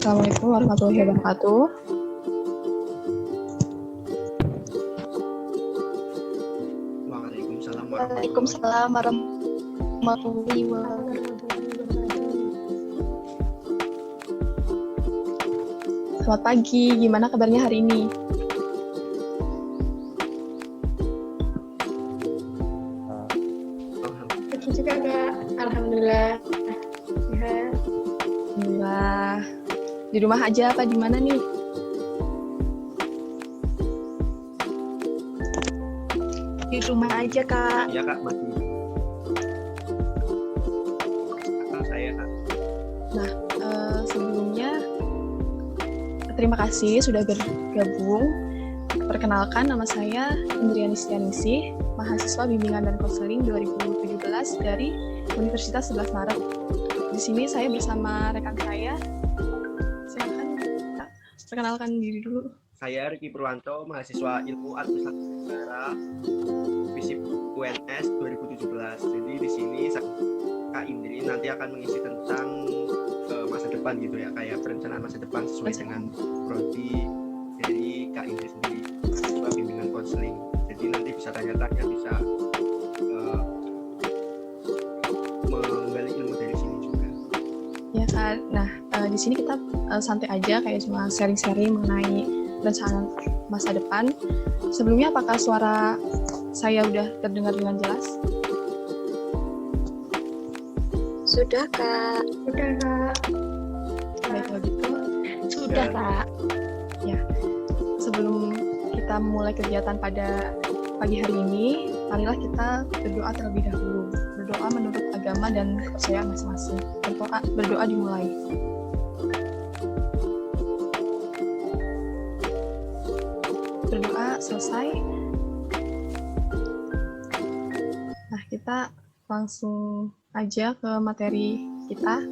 Assalamualaikum warahmatullahi wabarakatuh. Waalaikumsalam warahmatullahi wabarakatuh. Selamat pagi, gimana kabarnya hari ini? Oke juga Kak, alhamdulillah. Sehat. Alhamdulillah. Di rumah aja apa di mana nih? Di rumah aja Kak. Iya Kak, masih. Saya Kak. Nah, sebelumnya terima kasih sudah bergabung. Perkenalkan, nama saya Indriani Setianingsih, mahasiswa Bimbingan dan Konseling 2017 dari Universitas 11 Maret. Di sini saya bersama rekan saya. Silakan Kak, perkenalkan diri dulu. Saya Riki Purwanto, mahasiswa Ilmu Administrasi Negara, FISIP UNS 2017. Jadi di sini Kak Indri nanti akan mengisi tentang masa depan gitu ya, kayak perencanaan masa depan sesuai dengan prodi dari Kak Indri sendiri, mahasiswa Bimbingan Konseling. Jadi nanti bisa tanya-tanya, bisa menggali ilmu dari sini juga. Ya Kak, nah di sini kita santai aja, kayak cuma sharing-sharing mengenai rencana masa depan. Sebelumnya apakah suara saya udah terdengar dengan jelas? Sudah Kak. Sudah Kak. Baik, kalau gitu Sudah Kak. ya, sebelum kita mulai kegiatan pada pagi hari ini, marilah kita berdoa terlebih dahulu. Berdoa menurut agama dan kepercayaan masing-masing. Berdoa dimulai. Berdoa selesai. Nah, kita langsung aja ke materi kita.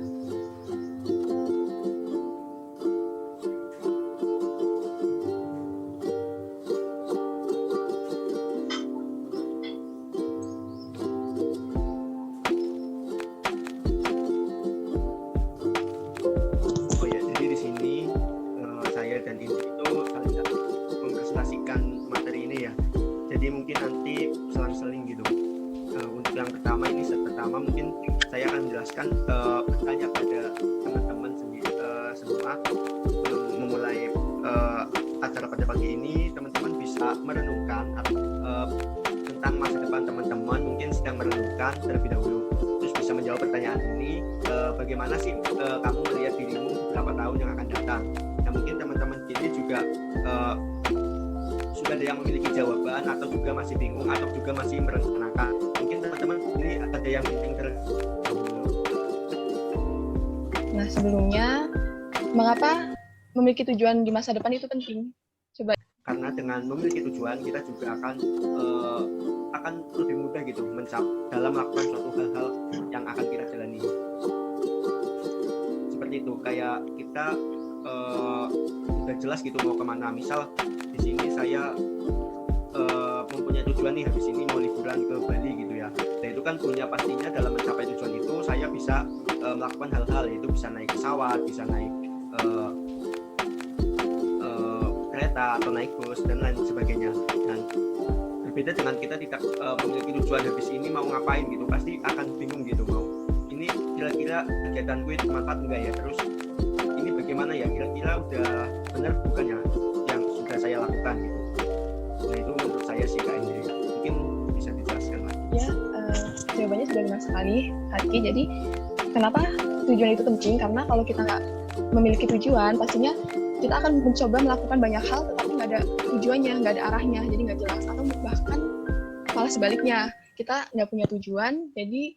Oh ya, jadi di sini saya dan Indri itu saling mempresentasikan materi ini ya. Jadi mungkin nanti selang-seling gitu. Untuk yang pertama mungkin saya akan menjelaskan, bertanya pada teman-teman sendiri semua. Memulai acara pada pagi ini, teman-teman bisa merenungkan tentang masa depan teman-teman, mungkin sedang merenungkan terlebih dahulu. Terus bisa menjawab pertanyaan ini, bagaimana sih kamu melihat dirimu beberapa tahun yang akan datang. Nah, mungkin teman-teman ini juga sudah ada yang memiliki jawaban, atau juga masih bingung, atau juga masih merencanakan. Mungkin teman-teman ini ada yang bingung Nah, sebelumnya, mengapa memiliki tujuan di masa depan itu penting? Coba. Karena dengan memiliki tujuan, kita juga akan lebih mudah gitu dalam melakukan suatu hal-hal yang akan kita jalani. Seperti itu, kayak kita udah jelas gitu mau kemana. Misal di sini saya mempunyai tujuan nih, habis ini mau liburan ke Bali gitu ya. Nah, itu kan punya pastinya dalam mencapai tujuan itu saya bisa melakukan hal-hal, yaitu bisa naik pesawat, bisa naik kereta atau naik bus dan lain sebagainya. Dan berbeda dengan kita tidak memiliki tujuan, habis ini mau ngapain gitu, pasti akan bingung gitu, mau ini kira-kira kegiatan gue bermanfaat enggak ya, terus ini bagaimana ya, kira-kira udah benar bukan ya yang sudah saya lakukan gitu. Nah, itu menurut saya sih Kak Indri, mungkin bisa dijelaskan lagi. Ya, jawabannya sudah benar sekali, Hati. Jadi, kenapa tujuan itu penting? Karena kalau kita nggak memiliki tujuan, pastinya kita akan mencoba melakukan banyak hal, tetapi nggak ada tujuannya, nggak ada arahnya, jadi nggak jelas. Atau bahkan malah sebaliknya, kita nggak punya tujuan, jadi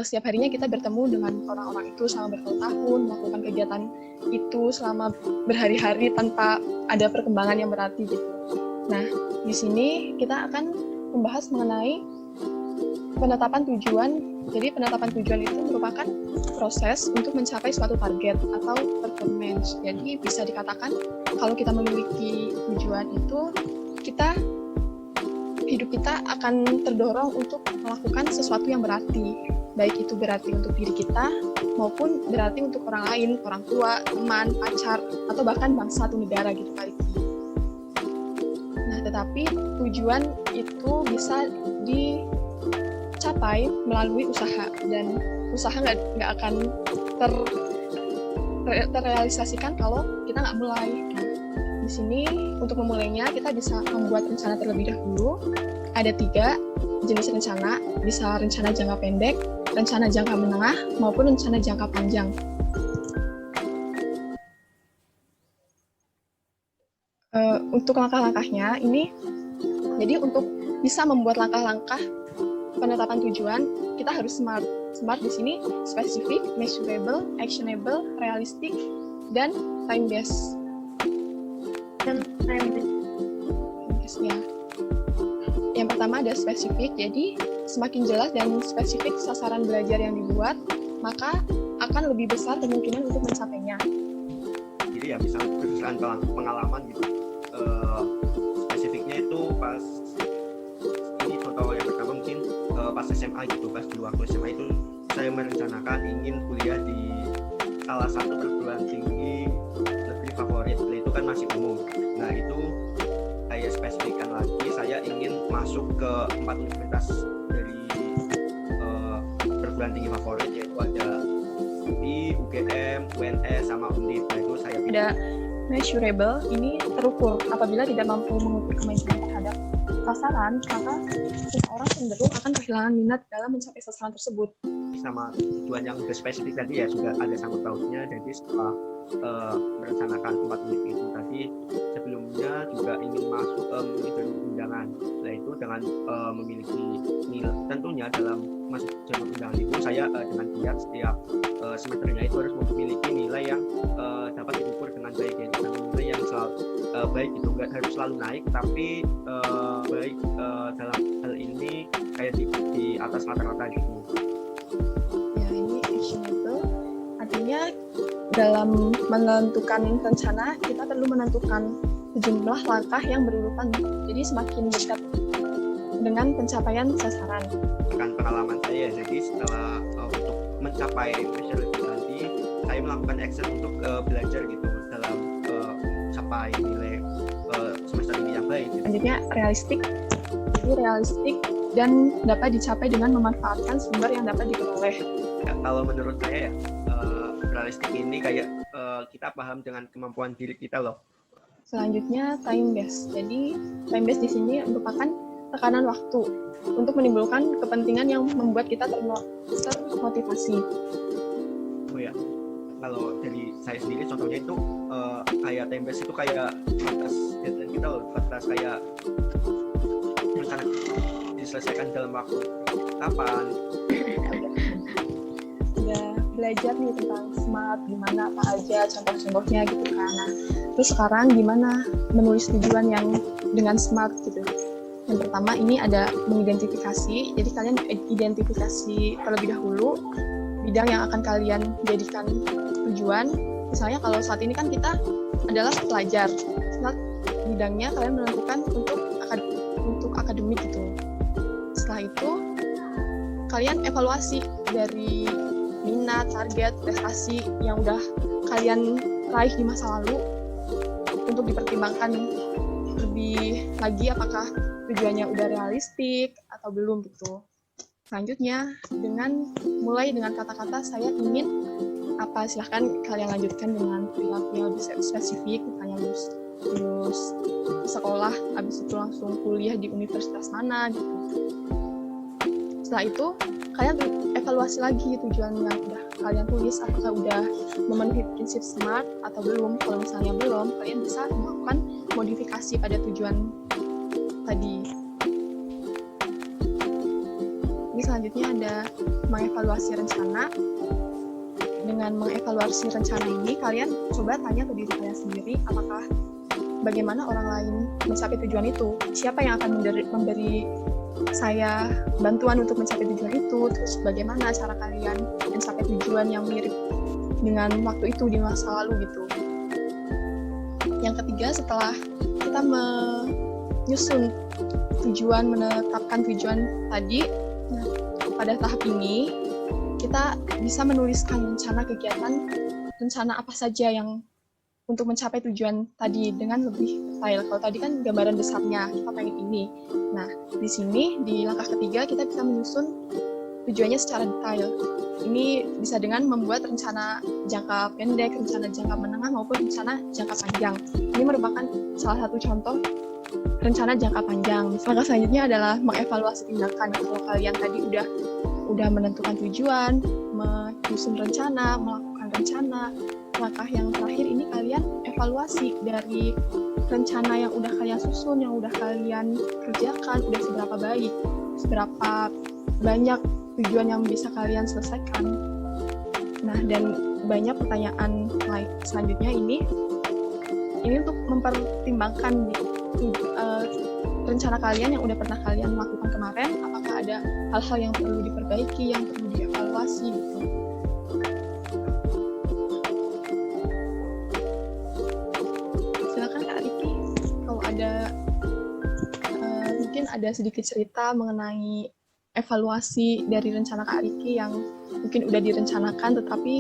setiap harinya kita bertemu dengan orang-orang itu selama bertahun-tahun, melakukan kegiatan itu selama berhari-hari tanpa ada perkembangan yang berarti gitu. Nah, di sini kita akan membahas mengenai penetapan tujuan. Jadi penetapan tujuan itu merupakan proses untuk mencapai suatu target atau performance. Jadi bisa dikatakan kalau kita memiliki tujuan itu, hidup kita akan terdorong untuk melakukan sesuatu yang berarti. Baik itu berarti untuk diri kita maupun berarti untuk orang lain, orang tua, teman, pacar, atau bahkan bangsa atau negara gitu kali. Nah, tetapi tujuan itu bisa dicapai melalui usaha, dan usaha nggak akan terrealisasikan kalau kita nggak mulai. Nah, di sini untuk memulainya kita bisa membuat rencana terlebih dahulu. Ada 3 jenis rencana, bisa rencana jangka pendek, rencana jangka menengah, maupun rencana jangka panjang. Untuk langkah-langkahnya ini, jadi untuk bisa membuat langkah-langkah penetapan tujuan, kita harus smart. Smart di sini spesifik, measurable, actionable, realistic, dan time based. Dan time Yes, ya. Yang pertama ada spesifik, jadi semakin jelas dan spesifik sasaran belajar yang dibuat, maka akan lebih besar kemungkinan untuk mencapainya. Jadi ya misal berdasarkan pengalaman gitu, spesifiknya itu pas ini contoh yang pertama mungkin pas SMA gitu, pas dulu waktu SMA itu saya merencanakan ingin kuliah di salah satu perguruan tinggi negeri favorit, itu kan masih umum. Nah itu saya spesifikkan lagi, saya ingin masuk ke 4 universitas dari perguruan tinggi favorit, yaitu ada UI, UGM, UNS, sama Undip. Nah itu saya Ada measurable, ini terukur. Apabila tidak mampu mengukur kemajuan terhadap sasaran, maka seseorang cenderung akan kehilangan minat dalam mencapai sasaran tersebut. sama tujuan yang udah spesifik tadi ya sudah ada sangkut pautnya. Jadi setelah merencanakan 4 unit itu tadi, sebelumnya juga ingin masuk jalur undangan. Nah itu dengan memiliki nilai, tentunya dalam masuk jalur undangan itu saya dengan giat setiap semesternya itu harus memiliki nilai yang dapat diukur dengan baik, ya, dengan nilai yang selalu baik itu nggak harus selalu naik, tapi baik dalam hal ini kayak di atas rata-rata gitu. Ya, ini actionable, artinya dalam menentukan rencana kita perlu menentukan sejumlah langkah yang berurutan, jadi semakin dekat dengan pencapaian sasaran. Dengan pengalaman saya, jadi setelah untuk mencapai measurable tadi, saya melakukan action untuk belajar gitu dalam mencapai nilai semester ini yang baik gitu. Selanjutnya realistik, jadi realistik dan dapat dicapai dengan memanfaatkan sumber yang dapat diperoleh. Ya, kalau menurut saya ya, realistik ini kayak kita paham dengan kemampuan diri kita loh. Selanjutnya time based. Jadi time based di sini merupakan tekanan waktu untuk menimbulkan kepentingan yang membuat kita termotivasi. Oh ya, kalau dari saya sendiri contohnya itu kayak time based itu kayak batas deadline kita loh, batas kayak rencana diselesaikan dalam waktu kapan. Udah belajar nih tentang SMART, gimana apa aja contoh-contohnya gitu kan. Nah, terus sekarang gimana menulis tujuan yang dengan SMART gitu. Yang pertama ini ada mengidentifikasi, jadi kalian identifikasi terlebih dahulu bidang yang akan kalian jadikan tujuan. Misalnya kalau saat ini kan kita adalah pelajar, SMART bidangnya kalian menentukan untuk akademik gitu. Setelah itu kalian evaluasi dari minat, target, prestasi yang udah kalian raih di masa lalu untuk dipertimbangkan lebih lagi apakah tujuannya udah realistik atau belum gitu. Selanjutnya mulai dengan kata-kata saya ingin apa, silahkan kalian lanjutkan dengan perilaku yang lebih spesifik, misalnya lulus sekolah, habis itu langsung kuliah di universitas mana gitu. Setelah itu kalian evaluasi lagi tujuan yang udah kalian tulis, apakah udah memenuhi prinsip SMART atau belum. Kalau misalnya belum, kalian bisa melakukan modifikasi pada tujuan tadi. Ini selanjutnya ada mengevaluasi rencana. Dengan mengevaluasi rencana ini, kalian coba tanya ke diri kalian sendiri, apakah bagaimana orang lain mencapai tujuan itu, siapa yang akan memberi saya bantuan untuk mencapai tujuan itu, terus bagaimana cara kalian mencapai tujuan yang mirip dengan waktu itu di masa lalu gitu. Yang ketiga, setelah kita menyusun tujuan, menetapkan tujuan tadi, nah, pada tahap ini kita kita bisa menuliskan rencana apa saja yang untuk mencapai tujuan tadi dengan lebih detail. Kalau tadi kan gambaran besarnya, kita pengen ini. Nah, di sini, di langkah ketiga, kita bisa menyusun tujuannya secara detail. Ini bisa dengan membuat rencana jangka pendek, rencana jangka menengah, maupun rencana jangka panjang. Ini merupakan salah satu contoh rencana jangka panjang. Langkah selanjutnya adalah mengevaluasi tindakan. Kalau kalian tadi udah menentukan tujuan, menyusun rencana, melakukan rencana, langkah yang terakhir ini kalian evaluasi dari rencana yang udah kalian susun, yang udah kalian kerjakan, udah seberapa baik, seberapa banyak tujuan yang bisa kalian selesaikan. Nah, dan banyak pertanyaan selanjutnya ini untuk mempertimbangkan rencana kalian yang udah pernah kalian lakukan kemarin, apakah ada hal-hal yang perlu diperbaiki, yang perlu dievaluasi gitu. Silakan Kak Riki, kalau ada mungkin ada sedikit cerita mengenai evaluasi dari rencana Kak Riki yang mungkin udah direncanakan, tetapi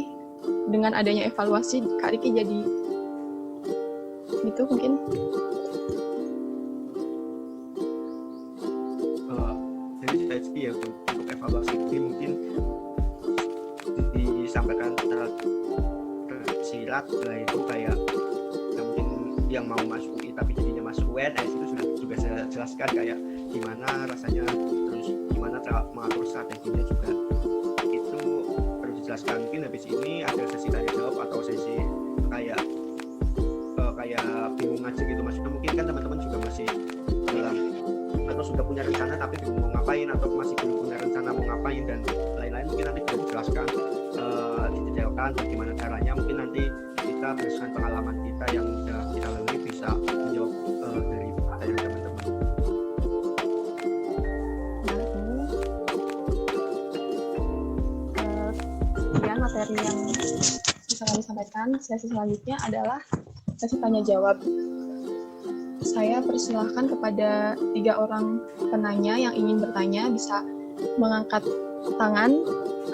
dengan adanya evaluasi Kak Riki jadi gitu mungkin. Jadi saya sih ya untuk evaluasi ini mungkin disampaikan secara tersirat lah, itu kayak yang mungkin yang mau masuk UI tapi jadinya masuk UNS itu sudah juga saya jelaskan kayak gimana rasanya, terus gimana cara mengatur strateginya juga itu perlu dijelaskan. Mungkin habis ini ada sesi tanya jawab atau sesi kayak bingung aja gitu, maksudnya mungkin kan teman-teman juga masih dalam atau sudah punya rencana tapi bingung mau ngapain, atau masih belum punya rencana mau ngapain dan lain-lain, mungkin nanti bisa dijelaskan, didetailkan bagaimana caranya. Mungkin nanti kita berdasarkan pengalaman kita yang sudah kita lalui bisa menjawab dari pertanyaan teman-teman. Sekian materi yang bisa kami sampaikan. Sesi selanjutnya adalah sesi tanya jawab. Saya persilahkan kepada 3 orang penanya yang ingin bertanya bisa mengangkat tangan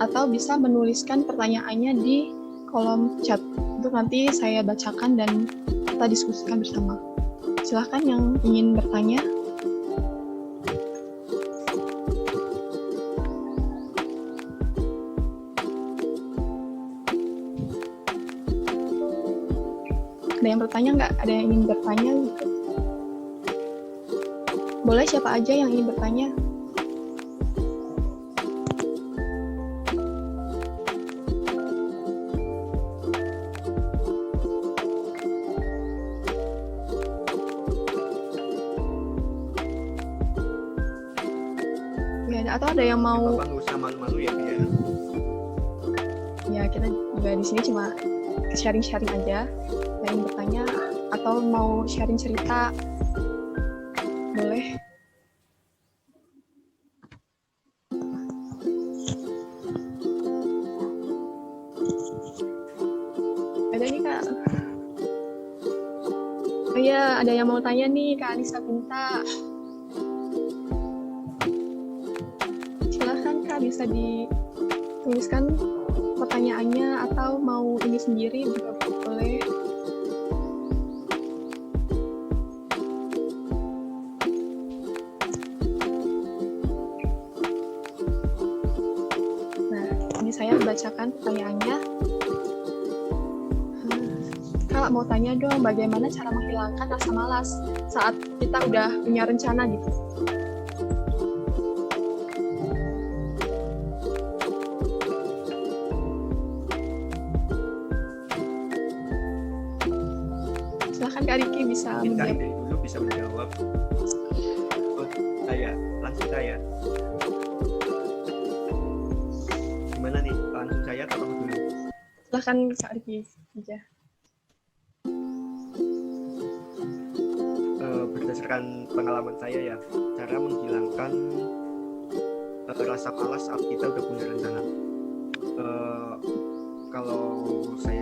atau bisa menuliskan pertanyaannya di kolom chat. Untuk nanti saya bacakan dan kita diskusikan bersama. Silahkan yang ingin bertanya. Ada yang bertanya nggak? Ada yang ingin bertanya gitu? Boleh siapa aja yang ingin bertanya. Ya, atau ada yang mau? Bapak nggak usah malu-malu ya, Bu, ya. Ya, kita juga di sini cuma sharing-sharing aja. Yang ingin bertanya atau mau sharing cerita, boleh. Ada nih Kak. Oh iya, ada yang mau tanya nih Kak Anissa Pinta. Silahkan Kak, bisa dituliskan pertanyaannya atau mau ini sendiri juga boleh. Saya bacakan pertanyaannya. Kak, mau tanya dong, bagaimana cara menghilangkan rasa malas saat kita udah punya rencana gitu? Silahkan Kak Riki bisa mungkin Kak menjawab. Ide dulu bisa menjawab. Langsung saya. Gimana nih, langsung saya atau kamu dulu? Silahkan Kak Riki aja. Berdasarkan pengalaman saya ya, cara menghilangkan rasa malas saat kita udah punya rencana. Kalau saya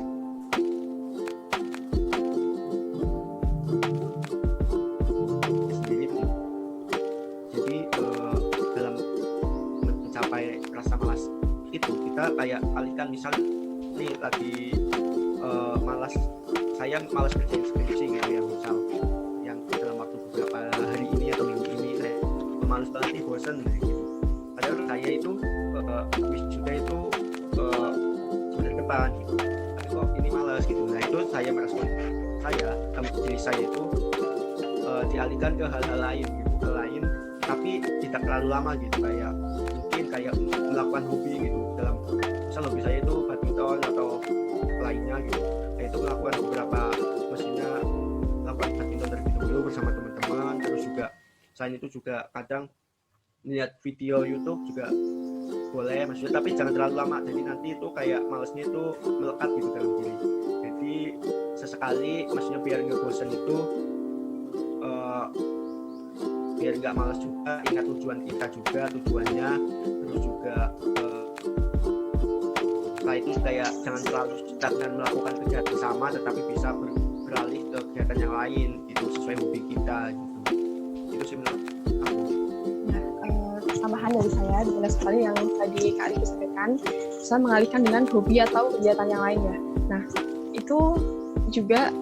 sendiri, jadi dalam mencapai rasa malas itu kita kayak alihkan, misal nih lagi malas kerjain skripsi gitu ya, misal yang dalam waktu beberapa hari ini atau minggu ini saya malas banget nih, bosan gitu. Padahal saya itu wisuda itu semester depan gitu, tapi kok ini malas gitu. Nah itu saya merespon diri saya itu dialihkan ke hal-hal lain gitu, tapi tidak terlalu lama gitu, kayak mungkin kayak melakukan hobi gitu. Dalam misal hobi saya itu badminton atau lainnya gitu, itu melakukan beberapa, maksudnya melakukan badminton terlebih dahulu bersama teman-teman. Terus juga selain itu juga kadang lihat video YouTube juga boleh, maksudnya tapi jangan terlalu lama, jadi nanti itu kayak malesnya itu melekat gitu dalam diri. Jadi sesekali, maksudnya biar nggak bosan itu, biar nggak malas juga, ingat tujuan kita juga, tujuannya. Terus juga setelah itu kayak jangan terlalu stagnan melakukan kegiatan sama, tetapi bisa beralih ke kegiatan yang lain gitu, sesuai hobi kita gitu. Itu sih menurut aku. Tambahan dari saya, benar sekali yang tadi Kak Ariki sampaikan, bisa mengalihkan dengan hobi atau kegiatan yang lain ya. Nah, itu juga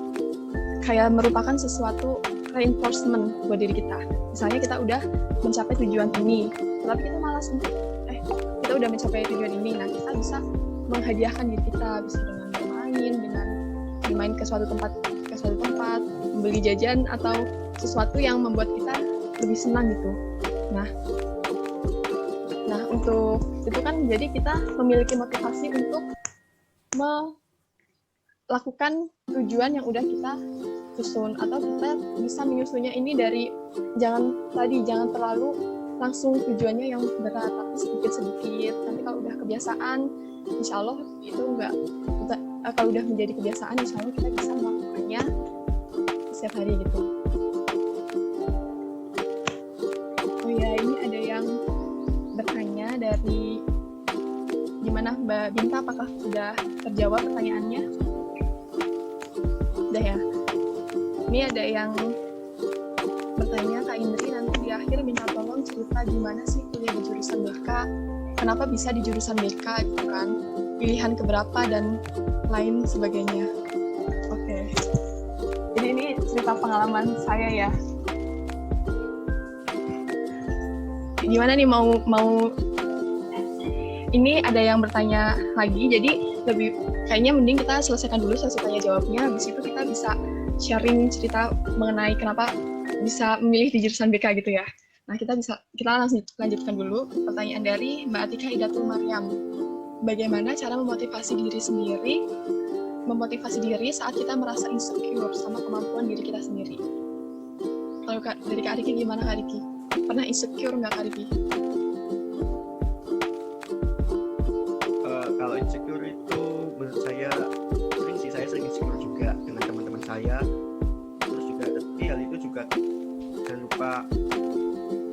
kayak merupakan sesuatu reinforcement buat diri kita. Misalnya kita udah mencapai tujuan ini, tapi kita malas untuk kita udah mencapai tujuan ini. Nah, kita bisa menghadiahkan diri kita, bisa dengan bermain ke suatu tempat, membeli jajan atau sesuatu yang membuat kita lebih senang gitu. Nah, untuk itu kan jadi kita memiliki motivasi untuk melakukan tujuan yang udah kita susun, atau kita bisa menyusunnya ini dari jangan terlalu langsung tujuannya yang berat, tapi sedikit-sedikit. Nanti kalau udah kebiasaan, insya Allah itu kalau udah menjadi kebiasaan, insya Allah kita bisa melakukannya setiap hari gitu. Oh ya, ini ada yang bertanya dari gimana Mbak Binta, apakah sudah terjawab pertanyaannya? Udah ya. Ini ada yang bertanya, Kak Indri, nanti di akhir minta tolong cerita gimana sih kuliah di jurusan BK, kenapa bisa di jurusan BK gitu kan, pilihan keberapa dan lain sebagainya. Oke. Jadi ini cerita pengalaman saya ya. Gimana nih mau ini ada yang bertanya lagi, jadi lebih kayaknya mending kita selesaikan dulu sesi tanya jawabnya, habis itu kita bisa sharing cerita mengenai kenapa bisa memilih di jurusan BK gitu ya. Nah, kita langsung lanjutkan dulu pertanyaan dari Mbak Atika Idatul Maryam. Bagaimana cara memotivasi diri saat kita merasa insecure sama kemampuan diri kita sendiri? Kalau dari Kak Ariki gimana, Kak Ariki? Pernah insecure nggak, Kak Ariki? Kalau insecure itu menurut saya sering insecure juga dengan teman-teman saya. Terus juga tapi hal itu juga jangan lupa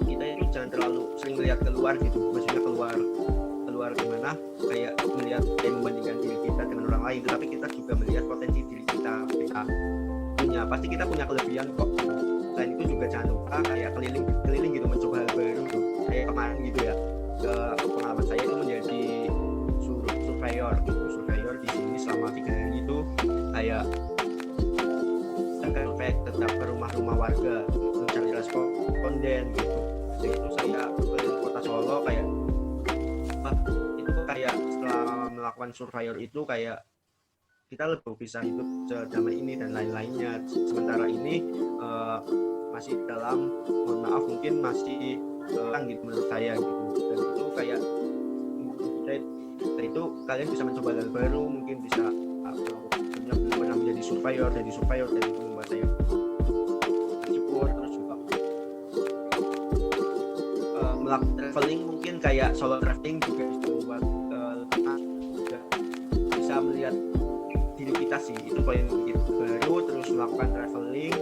kita itu jangan terlalu sering melihat keluar gitu, maksudnya keluar gimana, kayak membandingkan diri kita dengan orang lain, tapi kita juga melihat potensi diri kita pasti kita punya kelebihan kok. Selain itu juga jangan lupa kayak keliling gitu, mencoba hal baru tuh. Kayak kemarin gitu ya, pengalaman saya itu menjadi surveyor di sini selama 3 hari itu, kayak tetap ke rumah-rumah warga mencari responden gitu. Dan itu saya keliling kota Solo, kayak itu kayak setelah melakukan surveyor itu kayak kita lebih bisa hidup sedamai ini dan lain-lainnya. Sementara ini masih dalam, mohon maaf mungkin masih gitu menurut saya gitu. Dan itu kayak dan itu kalian bisa mencoba hal baru, mungkin bisa pernah menjadi surveyor dan itu membuat saya bersyukur. Terus juga melakukan traveling, mungkin kayak solo traveling juga bisa membuat juga bisa melihat diri kita sih, itu poin baru. Terus melakukan traveling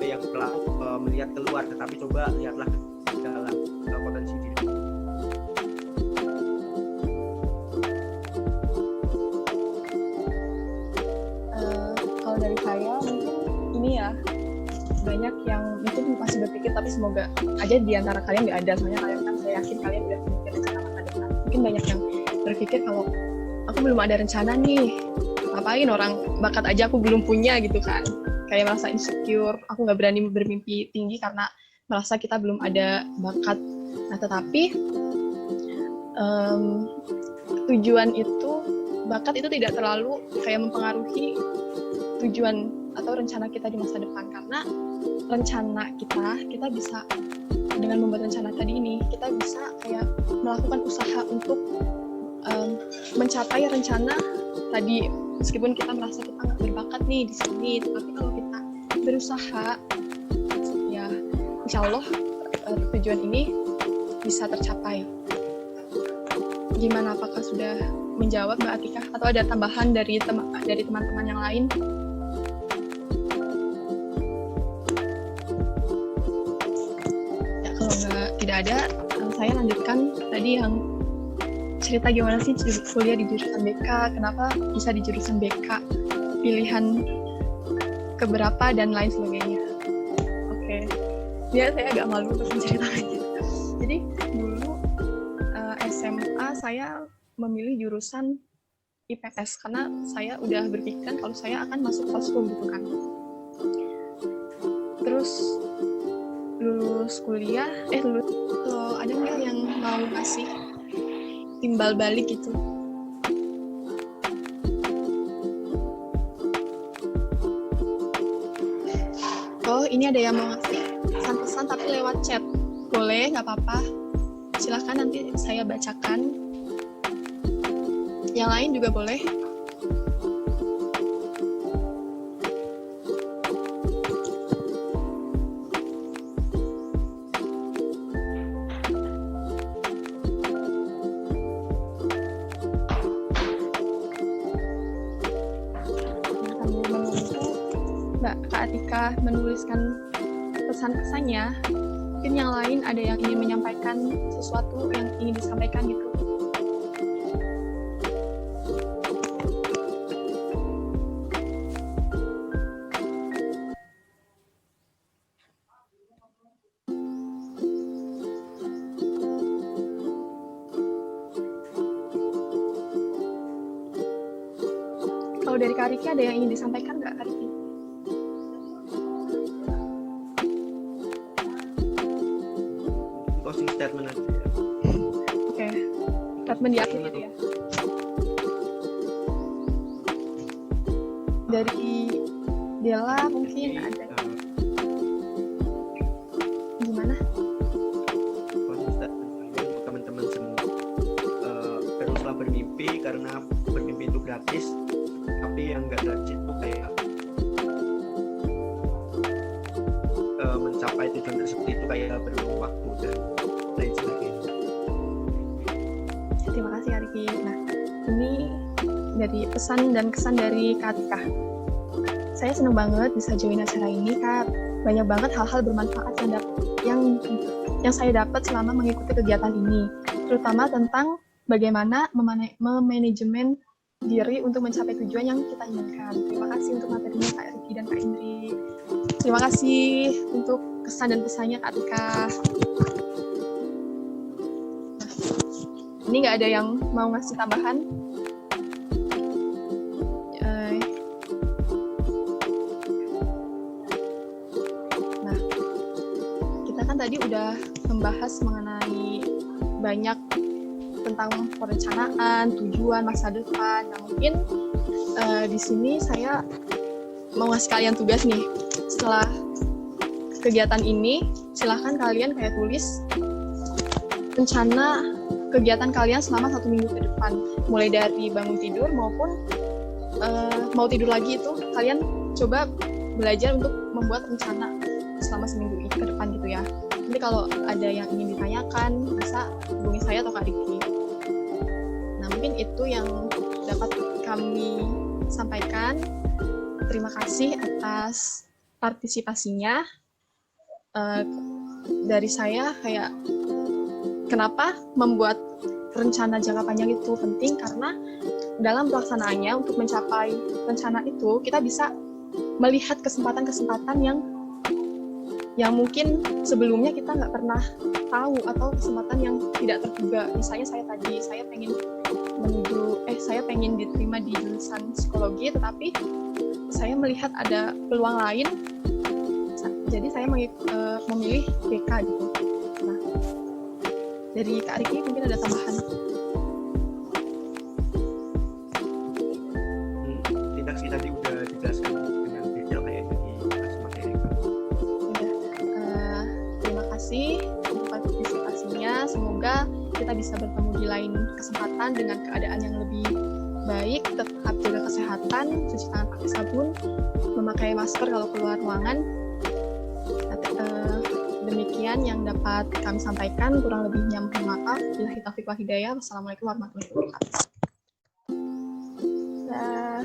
yang melihat keluar, tetapi coba lihatlah ke dalam potensi diri. Kalau dari saya mungkin ini ya, banyak yang mungkin masih berpikir, tapi semoga aja di antara kalian nggak ada, soalnya kalian kan saya yakin kalian udah memikirkan rencana masa depan. Mungkin banyak yang berpikir kalau aku belum ada rencana nih, ngapain orang bakat aja aku belum punya gitu kan, kayak merasa insecure, aku nggak berani bermimpi tinggi karena merasa kita belum ada bakat. Nah tetapi tujuan itu, bakat itu tidak terlalu kayak mempengaruhi tujuan atau rencana kita di masa depan, karena rencana kita bisa dengan membuat rencana tadi ini, kita bisa kayak melakukan usaha untuk mencapai rencana tadi, meskipun kita merasa kita nggak berbakat nih di sini, tapi kalau kita berusaha, ya insya Allah tujuan ini bisa tercapai. Gimana, apakah sudah menjawab Mbak Atika atau ada tambahan dari teman-teman yang lain? Ya kalau tidak ada, saya lanjutkan tadi yang cerita gimana sih kuliah di jurusan BK, kenapa bisa di jurusan BK, pilihan keberapa dan lain sebagainya. Oke. Ya saya agak malu untuk menceritakan gitu. Jadi dulu SMA saya memilih jurusan IPS karena saya udah berpikiran kalau saya akan masuk kostum gitu kan. Terus lulus kuliah, kalau ada nggak yang mau kasih timbal balik gitu? Oh ini ada yang mau ngasih pesan-pesan tapi lewat chat, boleh, nggak apa-apa, silahkan nanti saya bacakan. Yang lain juga boleh. Mbak Kak Atika menuliskan pesan-pesannya, mungkin yang lain ada yang ingin menyampaikan sesuatu yang ingin disampaikan gitu. Kalau dari Kak Riki ada yang ingin disampaikan nggak, Kak Riki? Closing statement aja ya. Oke, statement di akhir gitu ya. Dari Dela mungkin ada gimana? Closing statement saya untuk teman-teman semua, teruslah bermimpi karena bermimpi itu gratis, tapi yang nggak gratis itu kayak mencapai tujuan tersebut itu kayak perlu waktu dan lain sebagainya. Terima kasih Kak Riki. Nah, ini dari pesan dan kesan dari Kak Atika. Saya senang banget bisa join acara ini, Kak. Banyak banget hal-hal bermanfaat yang saya dapat selama mengikuti kegiatan ini, terutama tentang bagaimana memanajemen diri untuk mencapai tujuan yang kita inginkan. Terima kasih untuk materinya Kak Riki dan Kak Indri. Terima kasih untuk kesan dan pesannya Kak Atika. Ini nggak ada yang mau ngasih tambahan? Nah, kita kan tadi udah membahas mengenai banyak tentang perencanaan, tujuan, masa depan. Nah, mungkin di sini saya mau ngasih kalian tugas nih. Setelah kegiatan ini, silahkan kalian kayak tulis rencana kegiatan kalian selama 1 minggu ke depan, mulai dari bangun tidur maupun mau tidur lagi, itu kalian coba belajar untuk membuat rencana selama seminggu ke depan gitu ya. Nanti kalau ada yang ingin ditanyakan bisa hubungi saya atau Kak Riki. Nah mungkin itu yang dapat kami sampaikan. Terima kasih atas partisipasinya. Dari saya kayak kenapa membuat rencana jangka panjang itu penting, karena dalam pelaksanaannya untuk mencapai rencana itu kita bisa melihat kesempatan-kesempatan yang yang mungkin sebelumnya kita nggak pernah tahu, atau kesempatan yang tidak terduga. Misalnya saya pengen diterima di jurusan psikologi, tetapi saya melihat ada peluang lain, jadi saya memilih BK gitu. Nah, dari Kak Riki mungkin ada tambahan. Tidak sih, tadi udah dijelaskan dengan detail kayak di kelas materi. Terima kasih untuk partisipasinya. Semoga kita bisa bertemu di lain kesempatan dengan keadaan yang lebih baik. Tetap jaga kesehatan, cuci tangan pakai sabun, memakai masker kalau keluar ruangan. Demikian yang dapat kami sampaikan. Kurang lebihnya mohon maaf. Billahi taufiq wal hidayah. Wassalamualaikum warahmatullahi wabarakatuh.